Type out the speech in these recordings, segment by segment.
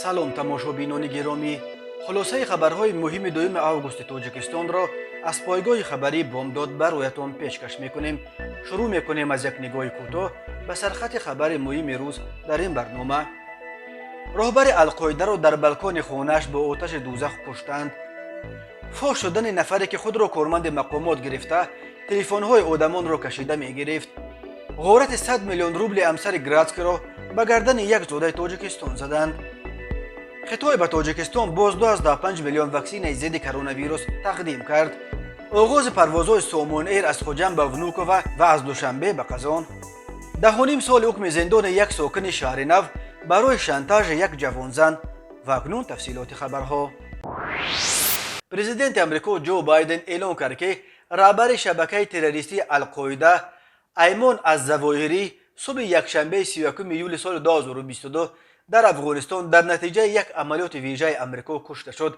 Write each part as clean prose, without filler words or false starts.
салом тамошобинони гиромӣ, хулосаи хабарҳои муҳими 2 августи тоҷикистонро аз пойгоҳи хабарии бомдод бароятон пешкаш мекунем. шурӯъ мекунем аз як нигоҳи кӯтоҳ ба сархати хабари муҳими рӯз дар ин барнома. роҳбари алқоидаро дар балкони хонааш бо оташи дӯзах куштанд. фош шудани нафаре ки худро корманди мақомот гирифта телефонҳои одамонро кашида мегирифт. ғорати 100 миллион рубли амсари Градскиро ба гардани як зодаи Тоҷикистон заданд. خطای به تاجیکستان باز 12.5 میلیون واکسینه ضد کرونا ویروس تقدیم کرد. آغاز پروازهای سومون ایر از خوجند به ونوکووا و از دوشنبه به قزان. دهانیم سال حکم زندان یک ساکن شهر نو برای شانتاژ یک جوانزن. و اکنون تفصیلات خبرها. پرزیدنت امریکا جو بایدن اعلام کرد که رهبر شبکه تروریستی القاعده ایمان الظواهری صبح یکشنبه 31 یولی سال 2022 در افغانستان در نتیجه یک عملیات ویژه امریکا کشته شد.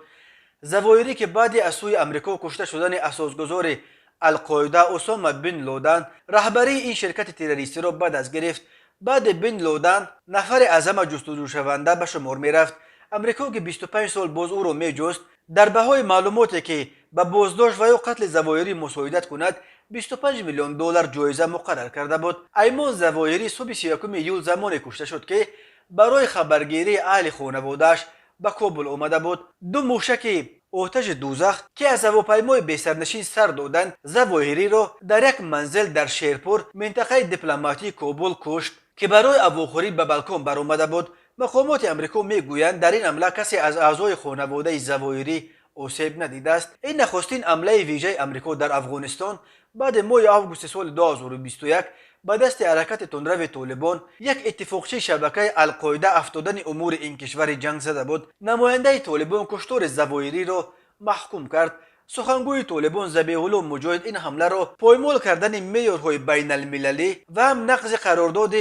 ظواهری که بعد از سوی امریکا کشته شدن اساسگذار القاعده اسامه بن لادن رهبری این شرکت تروریستی را بعد از گرفت. بعد بن لادن نفر اعظم جستجو شونده به شمار می رفت. امریکا که 25 سال باز او را می جست در بهای معلوماتی که به بازداشت و یا قتل ظواهری مساعدت کند 25 میلیون دلار جایزه مقرر کرده بود. ایمان ظواهری صبح 31 یول زمانی کشته شد که برای خبرگیری اهل خانواده‌اش به کابل آمده بود. دو موشک آتش دوزخ که از هواپیمای بی‌سرنشین سر دادند ظواهری را در یک منزل در شیرپور منطقه دیپلماتی کابل کشت که برای هواخوری به بالکن برآمده بود. مقامات امریکا میگویند در این حمله کسی از اعضای خانواده ظواهری آسیب ندیده است. این نخستین حمله ویژه امریکا در افغانستان بعد ماه آگوست سال 2021 با دست حرکت تندرو طالبان یک اتفاقچه شبکه القاعده افتادن امور این کشور جنگ زده بود. نماینده طالبان کشتار ظواهری را محکوم کرد. سخنگوی طالبان ذبیح الله مجاهد این حمله را پایمال کردن معیارهای بین المللی و هم نقض قرارداد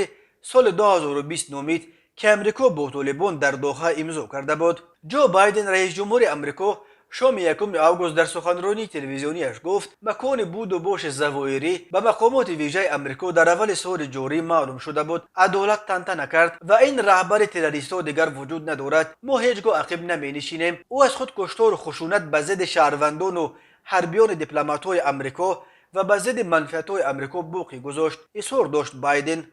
سال 2020 نامید که امریکا با طالبان در دوحه امضا کرده بود. جو بایدن رئیس جمهور امریکا شام 1 آگوست در سخنرانی تلویزیونیش گفت مکان بود و باش ظواهری به مقامات ویژه امریکا در اول سال جاری معلوم شده بود. عدالت تنته نکرد و این رهبر تروریست‌ها دیگر وجود ندارد. ما هیچگاه عقب نمی‌نشینیم. او از خود کشتار و خشونت به ضد شهروندان و حربیان دیپلمات‌های امریکا و به ضد منفعت‌های امریکا باقی گذاشت. اصرار داشت بایدن.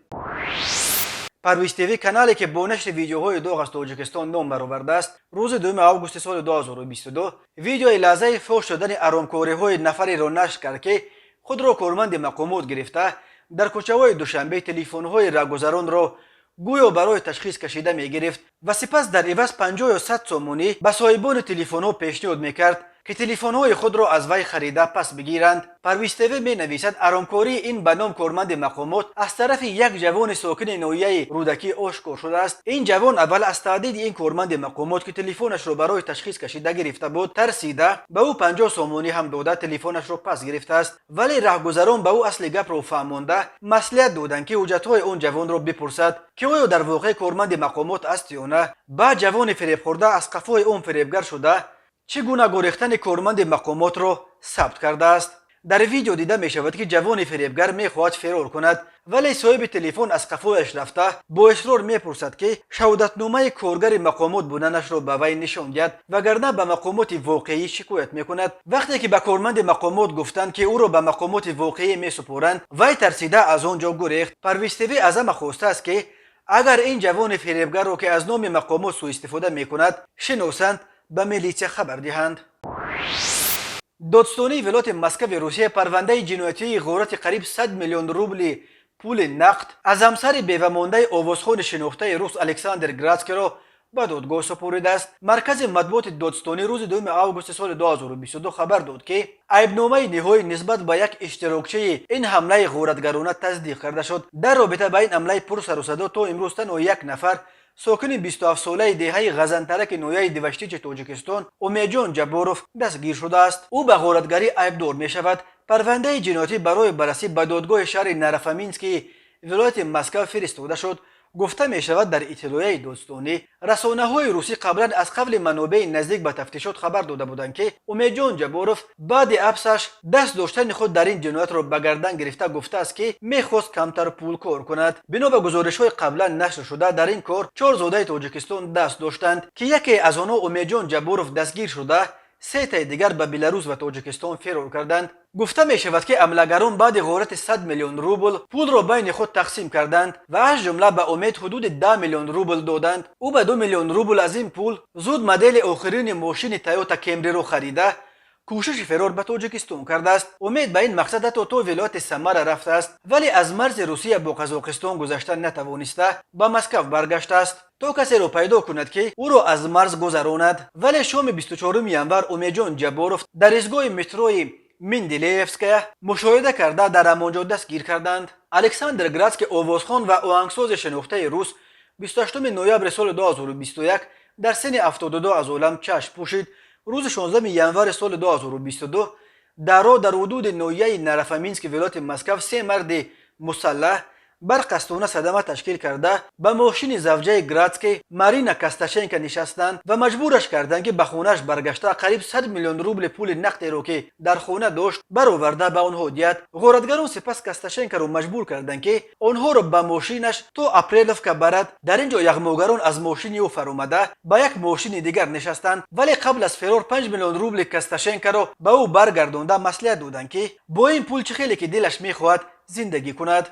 پرویز تیوی کانالی که با نشر ویدیوهای داغ از تاجیکستان نام برآورده است روز 2 آگوست سال 2022 ویدیوی لحظه فوش شدن آرامکاری‌های نفری را نشر کرد که خود را کارمند مقامات گرفته در کوچه‌های دوشنبه تلفن‌های راهگذران را گویا برای تشخیص کشیده می‌گرفت و سپس در عوض 50 یا 100 سومونی به صاحبان تلفن‌ها پیشنهاد می‌کرد که تلفن‌های خود را از وی خریده پس بگیرند. پرویز تیوی می‌نویسد آرامکاری این به نام کارمند مقامات از طرف یک جوان ساکن ناحیه رودکی آشکار شده است. این جوان اول از تهدید این کارمند مقامات که تلفنش را برای تشخیص کشیده گرفته بود ترسیده به او 50 سومونی هم داده تلفنش را پس گرفته است. ولی راهگذران به او اصل گپ را فهمانده مصلحت دادند که حجت‌های آن جوان را بپرسد که آیا در واقع کارمند مقامات است یا نه. بعد جوان فریب خورده از قفای آن فریبگر شده چگونه گریختن کارمند مقامات را ثبت کرده است. در ویدیو دیده می شود که جوان فریبگر می خواهد فرار کند ولی صاحب تلفن از قفایش رفته با اصرار می پرسد که شهادتنامه کارگر مقامات بودنش را به وی نشان دهد وگرنه به مقامات واقعی شکایت می کند. وقتی که به کارمند مقامات گفتند که او را به مقامات واقعی می سپارند وی ترسیده از آنجا گریخت. پرویز تیوی از همه خواسته است که اگر این جوان فریبگر را که از نام مقامات سوء استفاده می کند شناسند به میلیسیا خبر دهند. دادستانی ولایت مسکو روسیه پرونده جنایتی غارت قریب 100 میلیون روبل پول نقد از همسر بیوه‌مانده آوازخوان شناخته روس الکساندر گراتسکی را به دادگاه سپرده است. مرکز مطبوعات دادستانی روز 2 آگوست سال 2022 خبر داد که عیبنامه نهایی نسبت به یک اشتراکچی این حمله غارتگرانه تصدیق کرده شد. در رابطه با این حمله پر سر و صدا تا امروز تنها یک نفر ساکن 27 ساله دهه غزنترک نویای دیوشتیچ تاجیکستان امیدجان جباروف دستگیر شده است. او به غارتگری عیبدار می شود. پرونده جنایتی برای بررسی به دادگاه شهر نرفامینسکی ولایت مسکو فرستاده شد. گفته می شود در اطلاعیه دوستانه رسانه‌های روسی قبلا از قبل منابع نزدیک به تفتیشات خبر داده بودند که امیدجان جباروف بعد حبسش دست داشتن خود در این جنایت را به گردن گرفته گفته است که می‌خواست کمتر پول کار کند. بنا به گزارش‌های قبلا نشر شده در این کار 4 زاده تاجیکستان دست داشتند که یکی از آنها امیدجان جباروف دستگیر شده، 3 تای دیگر به بلاروس و تاجیکستان فرار کردند. گفته می شود که حملگران بعد غارت 100 میلیون روبل پول را بین خود تقسیم کردند و از جمله به امید حدود 10 میلیون روبل دادند. او به 2 میلیون روبل از این پول زود مدل آخرین ماشین تویوتا کمری را خریده کوشش فرار به تاجیکستان کرده است. امید به این مقصد حتی تا ولایت سمر رفته است ولی از مرز روسیه با قزاقستان گذشتن نتوانسته به مسکو برگشته است تا کسی را پیدا کند که او را از مرز گذراند. ولی شام 24 ینور امیدجان جباروف در ایستگاه متروی میندلیفسکا مشاهده کرده در همانجا دستگیر کردند. الکساندر گراتسکی آوازخوان و آهنگساز شناخته روس 28 نوامبر سال 2021 در سن 72 از عالم چشم پوشید. روز 16 ینور سال 2022 در حدود ناحیه نرفامینسک ولایت مسکو 3 مرد مسلح بر قصدانه صدمه تشکیل کرده به ماشین زوجه گراتسکی مارینا کاستاشنکا نشستند و مجبورش کردند که به خانه‌اش برگشته قریب 100 میلیون روبل پول نقد را که در خانه داشت برآورده به آنها دهد. غارتگران سپس کاستاشنکا را مجبور کردند که آنها را به ماشینش تا اپریلوفکا برد. در اینجا یغماگران از ماشین او فرآمده به یک ماشین دیگر نشستند ولی قبل از فرار 5 میلیون روبل کاستاشنکا را به او برگردانده مصلحت دادند که با این پول چه خیلی که دلش میخواهد زندگی کند.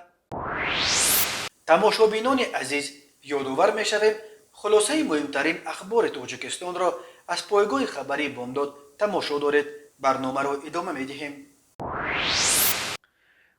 تماشابینان عزیز، یادآور می‌شویم خلاصه مهمترین اخبار تاجیکستان را از پایگاه خبری بامداد تماشا دارید. برنامه را ادامه می‌دهیم.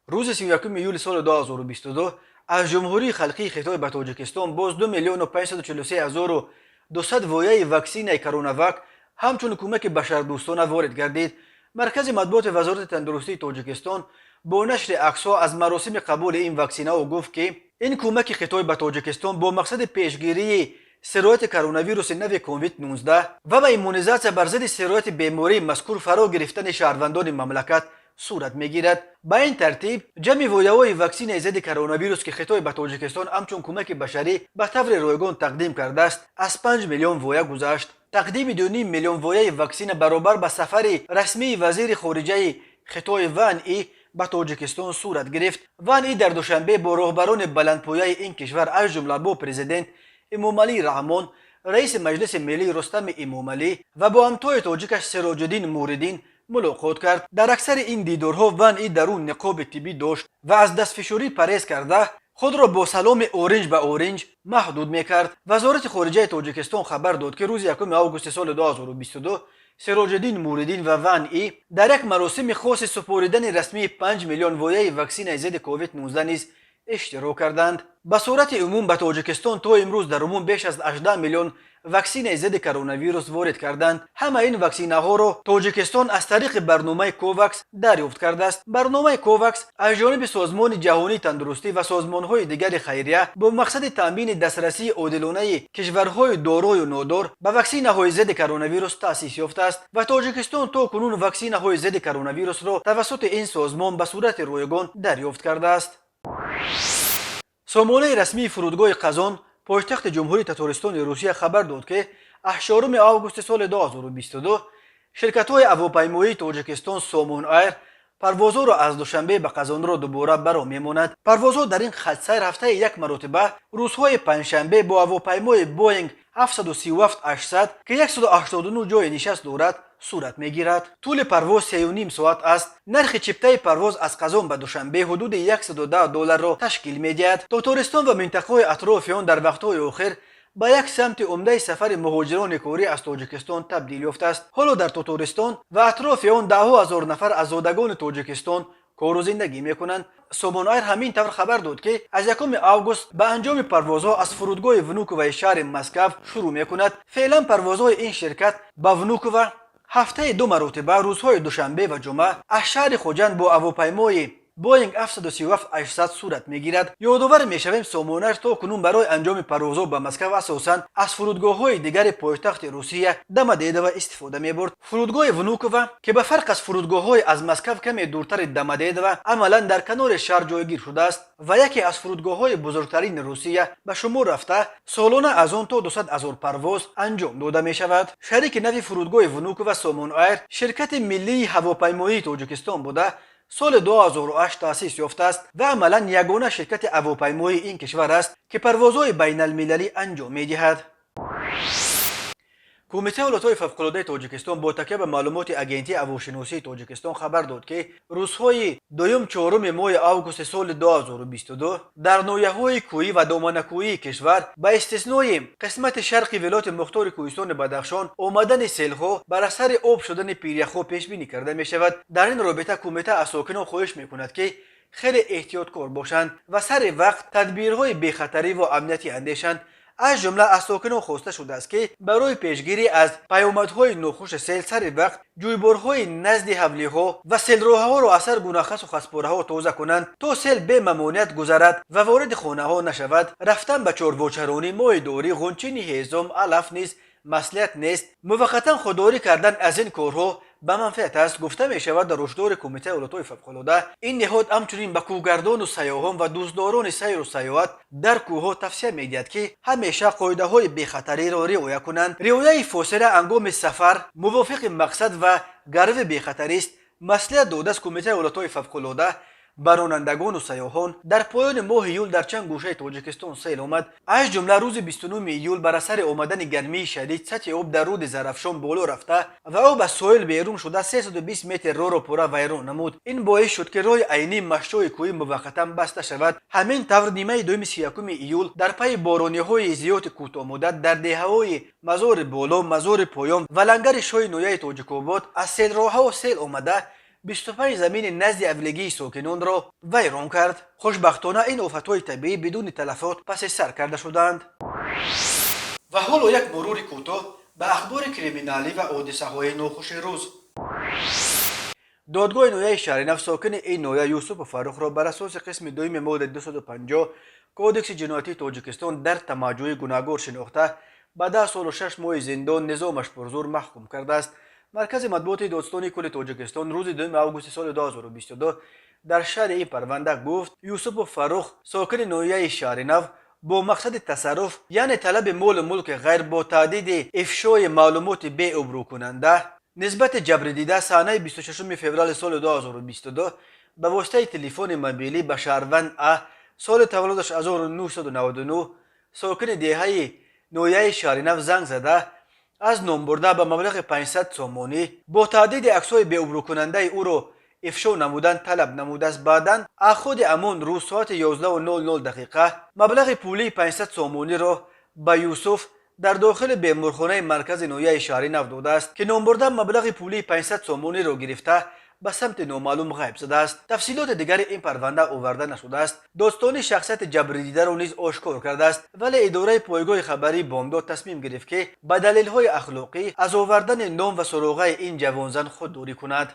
روز 31 ایول سال 2022 از جمهوری خلقی خطاب به تاجیکستان باز 2,543,200 وایه واکسین کرونا همچون کمک بشردوستانه وارد گردید. مرکز مطبوعات وزارت تندرستی تاجیکستان با نشر عکس‌ها از مراسم قبول این واکسین‌ها گفت که این کمک خطاب به تاجیکستان با مقصد پیشگیری سرایت کرونا ویروس نو کووید 19 و به ایمونیزاسیون بر ضد سرایت بیماری مذکور فرا گرفتن شهروندان مملکت صورت میگیرد. به این ترتیب جمع وایه‌های واکسن ضد کرونا ویروس که خطاب به تاجیکستان همچون کمک بشری به طور رایگان تقدیم کرده است از 5 میلیون وایه گذشت. تقدیم 2.5 میلیون وایه واکسن برابر به سفر رسمی وزیر خارجه خطاب وان ای به تاجیکستان صورت گرفت. وان ای در دوشنبه با رهبران بلندپایه این کشور از جمله با پرزیدنت امامعلی رحمان، رئیس مجلس ملی رستم امامعلی و با همتای تاجیکش سراج الدین موردین ملاقات کرد. در اکثر این دیدارها وان ای درون نقاب طبی داشت و از دستفشاری پرهیز کرده خود را با سلام اورنج به اورنج محدود میکرد. وزارت خارجه تاجیکستان خبر داد که روز 1 آگوست سال 2022 سراج الدین موردین و وان ای در یک مراسم خاص سپردن رسمی 5 میلیون وایه واکسن ضد کووید 19 نیز اشتراک کردند. به صورت عموم به تاجیکستان تا امروز در عموم بیش از 18 میلیون واکسن ضد کرونا ویروس وارد کردند. همه این واکسن ها را تاجیکستان از طریق برنامه کوواکس دریافت کرده است. برنامه کوواکس از جانب سازمان جهانی تندرستی و سازمان های دیگر خیریه با مقصد تامین دسترسی عادلانه کشورهای دارای و نادار به واکسن های ضد کرونا ویروس تأسیس یافته است و تاجیکستان تا کنون واکسن های ضد کرونا ویروس را توسط این سازمان به صورت رایگان دریافت کرده است. سامانه رسمی فرودگاه قزان پایتخت جمهوری تتارستان روسیه خبر داد که 4 آگوست سال 2022 شرکت‌های هواپیمایی تاجیکستان سامون ایر پروازها را از دوشنبه به قزان را دوباره برا می‌ماند. پروازها در این خط سیر هفته یک مرتبه روزهای پنجشنبه با هواپیمای بوئینگ 737-800 که 189 جای نشست دارد صورت میگیرد. طول پرواز 3.5 ساعت است. نرخ چپتای پرواز از قزان به دوشنبه حدود $110 را تشکیل میدهد. تاتارستان و منطقه اطراف آن در وقت‌های آخر به یک سمت عمده سفر مهاجران کاری از تاجیکستان تبدیل یافته است. حالا در تاتارستان و اطراف آن 10,000 نفر از زادگان تاجیکستان کار و زندگی میکنند. سامون ایر همین طور خبر داد که از 1 آگوست به انجام پروازها از فرودگاه ونوکوو شهر مسکو شروع میکند. فعلا پروازهای این شرکت به ونوکوو هفته 2 مرتبه روزهای دوشنبه و جمعه از شهر خوجند با هواپیمای بوینگ 737 صورت میگیرد. یادآور میشویم سامانه‌اش تا کنون برای انجام پروازها به مسکو اساساً از فرودگاه‌های دیگر پایتخت روسیه دم دیدو استفاده می‌برد. فرودگاه ونوکووا که به فرق از فرودگاه‌های از مسکو کمی دورتر دم دیدو عملاً در کنار شهر جایگیر شده است و یکی از فرودگاه‌های بزرگترین روسیه به شمار رفته سالانه از آن تا 200,000 پرواز انجام داده می‌شود. شریک نوی فرودگاه ونوکووا سامان ایر شرکت ملی هواپیمایی تاجیکستان بوده سال 2008 تأسیس یافته است و عملاً یگانه شرکت هواپیمایی این کشور است که پروازهای بین المللی انجام می‌دهد. کمیته ولایت‌های فوق‌العاده تاجیکستان با تکیه به معلومات اگنتی هواشناسی تاجیکستان خبر داد که روزهای دوم چهارم ماه آگوست سال 2022 در ناحیه‌های کوهی و دامنه‌کوهی کشور به استثنای قسمت شرقی ولایت مختار کوهستان بدخشان آمدن سیل‌ها بر اثر آب شدن پیریخ‌ها پیش بینی کرده می‌شود. در این رابطه کمیته از ساکنان خواهش می‌کند که خیلی احتیاطکار باشند و سر وقت تدبیرهای بی‌خطری و امنیتی اندیشند. از جمله از ساکنان خواسته شده است که برای پیشگیری از پیامدهای ناخوش سیل سر وقت جویبارهای نزد حولی‌ها و سیلراه‌ها را از سر گونه‌خس و خسپاره‌ها تازه کنند تا سیل به ممانعت گذرد و وارد خانه‌ها نشود. رفتن به چارواچرانی، ماهیداری، غنچینی هیزم، علف نیز مصلحت نیست. موقتا خودداری کردن از این کارها به منفعت است. گفته می شود در هشدار کمیته ولایت‌های فوق‌العاده این نهاد همچنین به کوهگردان و سیاحان و دوستداران سیر و سیاحت در کوه‌ها توصیه می‌دهد که همیشه قاعده‌های بی‌خطری را رعایت کنند. رعایت فاصله هنگام سفر موافق مقصد و گرو بی‌خطری است. مصلحت داده است کمیته ولایت‌های فوق‌العاده به رانندگان و سیاحان در پایان ماه ایول در چند گوشه تاجیکستان سیل آمد. از جمله روز 29 ایول بر اثر آمدن گرمی شدید سطح آب در رود زرافشان بالا رفته و آب از ساحل بیرون شده 320 متر راه را پوره ویران نمود. این باعث شد که راه عینی مشتای کوهی موقتا بسته شود. همین طور نیمه دوم 31 ایول در پی بارانی‌های زیاد کوتاه مدت در دهه‌های مزار بالا، مزار پایان و لنگر شاه نویه تاجیک‌آباد از سیلراه‌ها و سیل آمده 25 زمین نزد اولگی ساکنان را ویران کرد. خوشبختانه این آفت‌های طبیعی بدون تلفات پس سر کرده شدند. و حالا یک مرور کوتاه به اخبار کریمینالی و حادثه‌های ناخوش روز. دادگاه نویه شهرنو ساکن این نویه یوسف فروخ را بر اساس قسم دوم ماده 250 کودکس جنایتی تاجیکستان در تماجوی گناهکار شناخته به 10 سال و 6 ماه زندان نظامش پر زور محکوم کرده است. مرکز مطبوعات دادستانی کل تاجیکستان روز 2 آگوست سال 2022 در شرح این پرونده گفت یوسف فروخ ساکن نویه شهرنو با مقصد تصرف یعنی طلب مال ملک غیر با تهدید افشای معلومات بی ابرو کننده نسبت جبر دیده سانه 26 فوریه سال 2022 به واسطه تلفن موبیلی به شهروند سال تولدش 1999 ساکن دهه نویه شهرنو زنگ زده از نام برده به مبلغ 500 سومانی با تهدید عکس‌های بی ابرو کننده او را افشا نمودن طلب نموده است. بعداً خود همان روز ساعت 11:00 مبلغ پولی 500 سومانی را به یوسف در داخل بیمارخانه مرکز نویه شهرنو داده است که نام برده مبلغ پولی 500 سومانی را گرفته به سمت نامعلوم غیب شده است. تفصیلات دیگر این پرونده آورده نشده است. داستان شخصیت جبر دیده را نیز آشکار کرده است، ولی اداره پایگاه خبری بامداد تصمیم گرفت که به دلایل اخلاقی از آوردن نام و سراغه این جوانزن خودداری کند.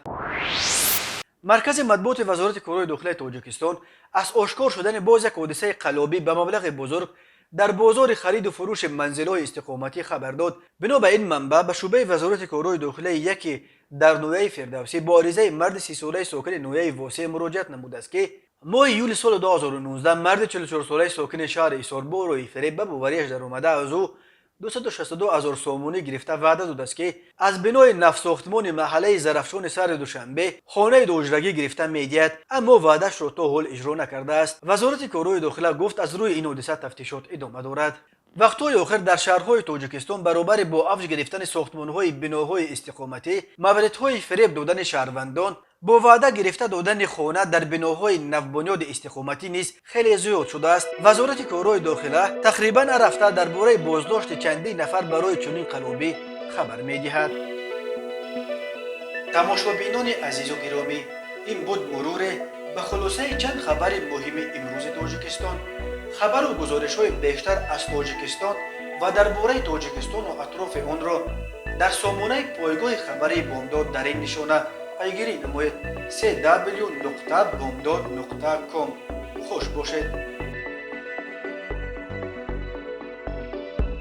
مرکز مطبوعات وزارت کارهای داخلی تاجیکستان از آشکار شدن باز یک حادثه قلابی به مبلغ بزرگ در بازار خرید و فروش منزل‌های استقامتی خبر داد. بنا به این منبع به شعبه وزارت کارهای داخلی یکی در نویه فردوسی با عریضه مرد 30 ساله ساکن نویه واسع مراجعت نموده است که ماه ایول سال 2019 مرد 44 ساله ساکن شهر ایساربار و فریب به باوریش در آمده از او 262,000 سومانی گرفته وعده داده است که از بنای نفت ساختمان محله زرافشان سر دوشنبه خانه دوجرگی گرفته می‌دهد، اما وعده‌اش را تا حال اجرا نکرده است. وزارت کارهای داخلی گفت از روی این حادثه تفتیشات ادامه دارد. وقت‌های آخر در شهرهای تاجیکستان برابر با افزایش گرفتن ساختمان‌های بناهای استقامتی، موردهای فریب دادن شهروندان با وعده گرفته دادن خانه در بناهای نوبنیاد استقامتی نیز خیلی زیاد شده است. وزارت کارهای داخلی تقریباً هر هفته درباره بازداشت چندین نفر برای چنین قلابی خبر می‌دهد. تماشابینان عزیز و گرامی، این بود مرور به خلاصه چند خبر مهم امروز تاجیکستان. خبر و گزارش‌های بیشتر از تاجیکستان و درباره تاجیکستان و اطراف آن را در سامانه پایگاه خبری بامداد در این نشانه پیگیری نموید. www.bomdod.com. خوش باشید.